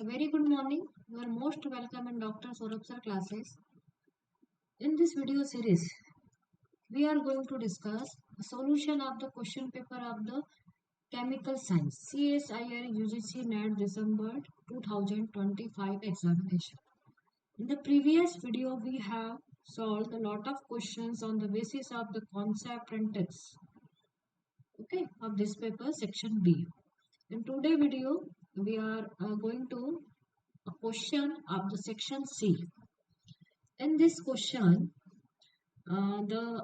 A very good morning. You are most welcome in Dr. Saurabh sir classes. In this video series, we are going to discuss a solution of the question paper of the Chemical Science CSIR UGC NET December 2025 examination. In the previous video, we have solved a lot of questions on the basis of the concept and text. Okay, of this paper section B. In today's video, we are going to a question of the section C. In this question, the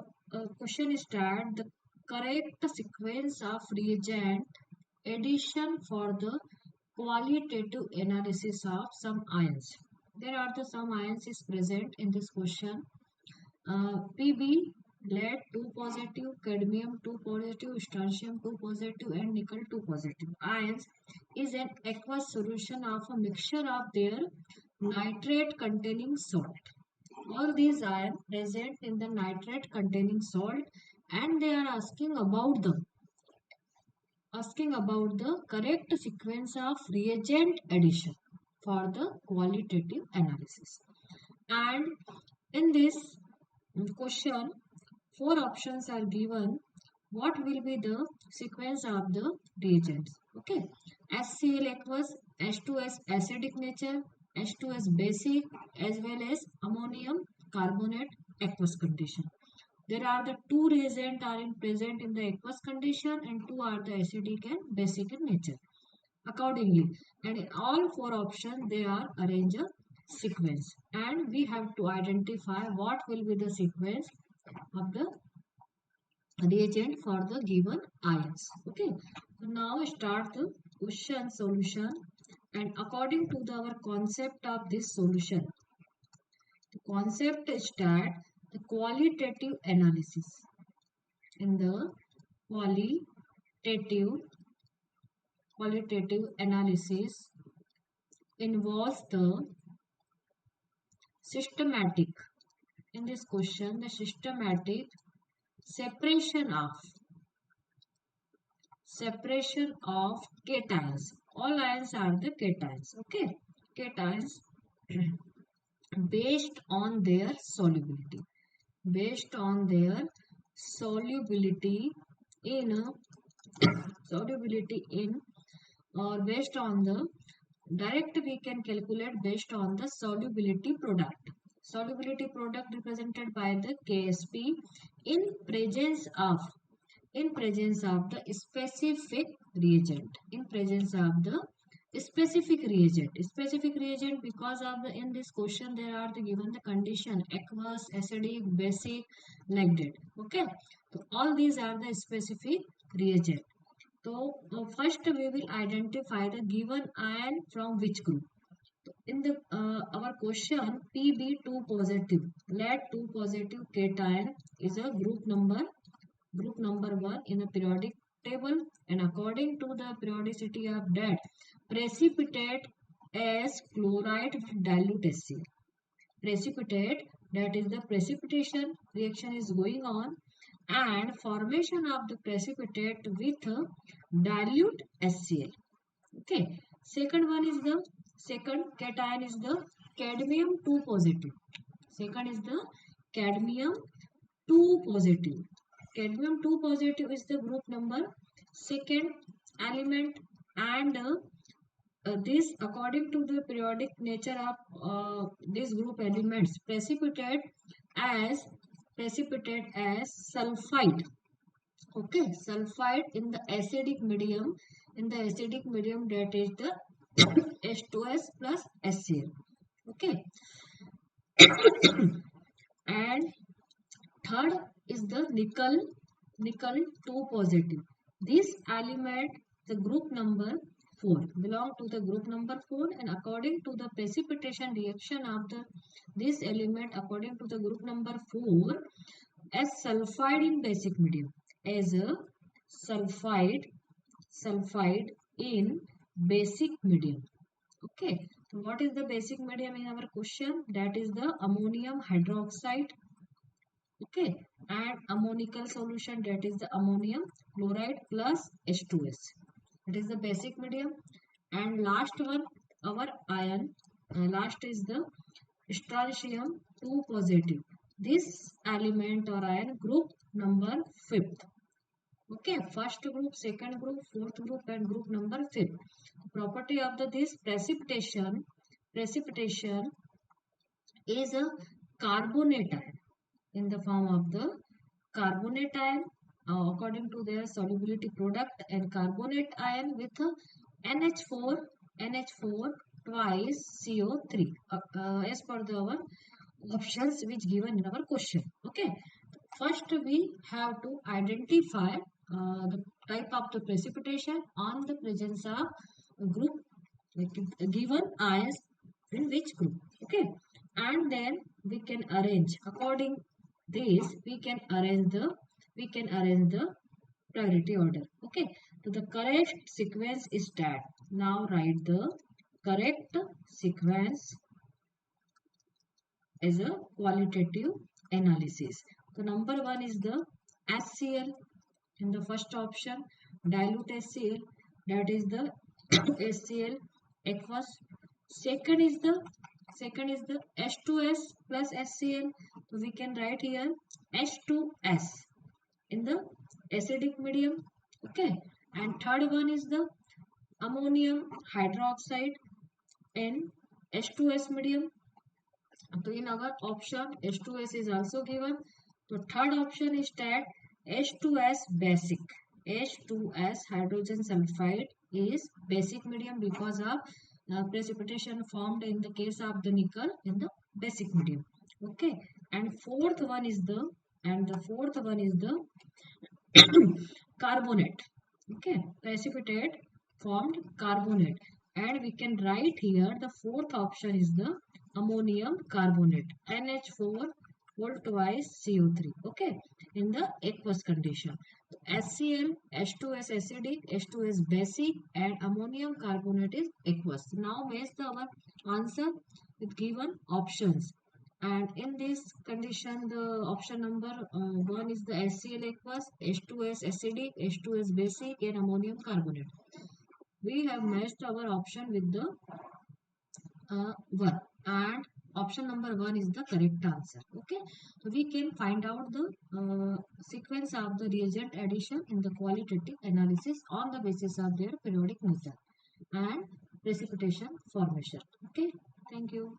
question is that the correct sequence of reagent addition for the qualitative analysis of some ions. There are some ions is present in this question. Pb, lead 2 positive, cadmium 2 positive, strontium 2 positive, and nickel 2 positive. Ions is an aqueous solution of a mixture of their nitrate containing salt. All these are present in the nitrate containing salt, and they are asking about the correct sequence of reagent addition for the qualitative analysis. And in this question, four options are given. What will be the sequence of the reagents? Okay, HCl aqueous, H2S acidic nature, H2S basic, as well as ammonium carbonate aqueous condition. There are the two reagents are present in the aqueous condition and two are the acidic and basic in nature. Accordingly, and in all four options they are arranged a sequence, and we have to identify what will be the sequence of the reagent for the given ions. Okay, so now start the question solution, and according to our concept of this solution, the concept is that the qualitative analysis. In the qualitative analysis involves the systematic, in this question, the systematic separation of cations. All ions are the cations. Okay, cations based on their solubility, based on their solubility in solubility in or based on the direct we can calculate based on the solubility product. Solubility product represented by the KSP in presence of the specific reagent, in presence of the specific reagent because of the in this question there are the given the condition aqueous, acidic, basic, like that. Okay, so all these are the specific reagent. So first we will identify the given ion from which group. In the our question, Pb2 positive, lead 2 positive cation is a group number 1 in the periodic table, and according to the periodicity of that, precipitate as chloride with dilute HCl. Precipitate, that is the precipitation reaction is going on, and formation of the precipitate with dilute HCl. Okay, second cation is the cadmium 2 positive. Second is the cadmium 2 positive. Cadmium 2 positive is the group number second element, and this according to the periodic nature of this group elements precipitate as sulfide. Okay, sulfide in the acidic medium, that is the H2S plus HCl. Okay, and third is the nickel 2 positive. This element, the group number 4, belong to the group number 4, and according to the precipitation reaction of this element according to the group number 4 as sulfide in basic medium, as a sulfide in basic medium. Okay, so what is the basic medium in our question? That is the ammonium hydroxide. Okay, and ammonical solution, that is the ammonium chloride plus H2S. That is the basic medium. And last one, our ion. Last is the strontium 2 positive. This element or ion group number 5th. Okay, first group, second group, fourth group, and group number 5th. Property of this precipitation is a carbonate ion in the form of the carbonate ion according to their solubility product, and carbonate ion with NH4 twice CO3 as per our options which given in our question. Okay, first we have to identify the type of the precipitation on the presence of group, like given ions in which group. Okay, and then we can arrange according this, we can arrange the priority order. Okay, so the correct sequence is that. Now write the correct sequence as a qualitative analysis. So number one is the HCl in the first option, dilute HCl, that is the HCl aqueous. Second is the H2S plus HCl. So we can write here H2S in the acidic medium. Okay, and third one is the ammonium hydroxide in H2S medium. So in our option H2S is also given. So third option is that H2S basic. H2S hydrogen sulfide is basic medium because of precipitation formed in the case of the nickel in the basic medium. Okay, and the fourth one is the carbonate. Okay, precipitate formed carbonate, and we can write here the fourth option is the ammonium carbonate, NH4 whole twice CO3. Okay, in the aqueous condition. HCl, H2S acidic, H2S basic, and ammonium carbonate is aqueous. Now match our answer with given options. And in this condition, the option number 1 is the HCl aqueous, H2S acidic, H2S basic, and ammonium carbonate. We have matched our option with the 1, and option number 1 is the correct answer. Okay, so we can find out the sequence of the reagent addition in the qualitative analysis on the basis of their periodic method and precipitation formation. Okay, thank you.